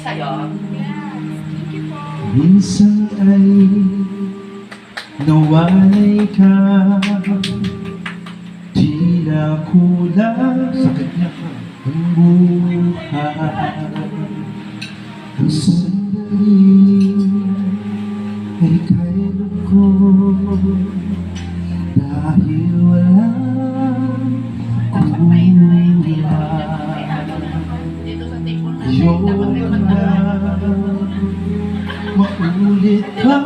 sa'yo. Minsan ay nawalay ka, tila kulang sakit niya ka ang buhay. Ang sandali ay kailan ko dahil walang kulang. Yun na maulit ka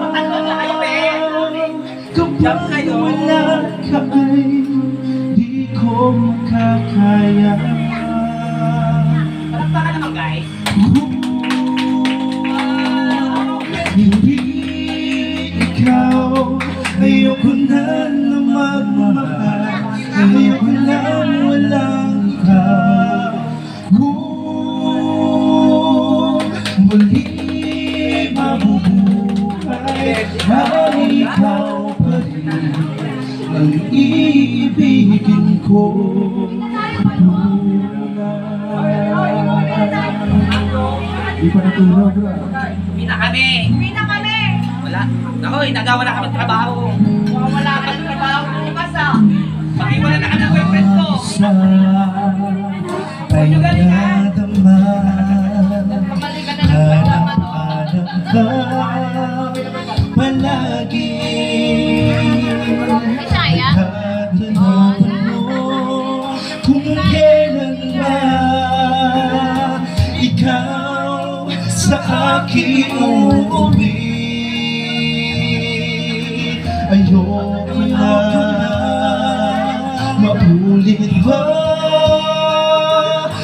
kapag wala ka ay di ko makakaya. Palakpakan naman, guys. Hindi ikaw, ayoko na magmahal, ayoko na walang ikaw. Kung muli mabubuhay, ay ikaw pa rin ang ibigin ko. Di pa natulog, bro. Uwi na kami. Uwi na kami! Wala. Ako, nagawa na kami trabaho. Wala ka ng trabaho bukas ah! Pag-iwala na kami ng boyfriend ko. Ay nadama, Kamali ka na ng paglaman mo. hanap ka palagi. Bisaya? Tatanungin mo kung kailan ba ikaw sa akin uuwi. Ayoko na maulit ba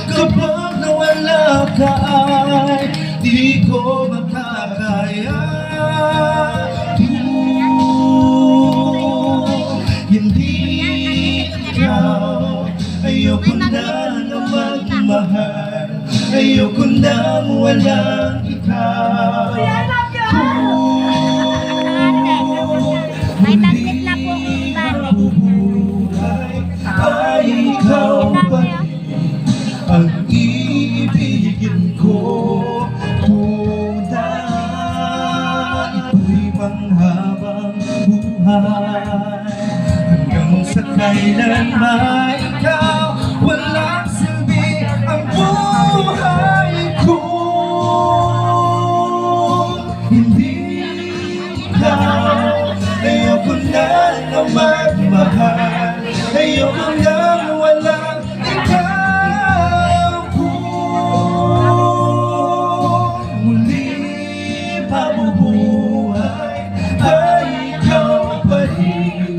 kapag nawala ka ay di ko makakaya. Hindi ikaw, ayoko na magmahal, ayoko na walang ikaw. May taklit na po ang Mabubuhay ay ikaw pa rin ang ibigin ko. Tuna ito'y panghabang buhay, hanggang sa kailan ba ikaw walang silbi ang buhay ko. Hindi ikaw, ayoko na magmahal, ayoko na walang ikaw. Kung muli mabubuhay ay ikaw pa rin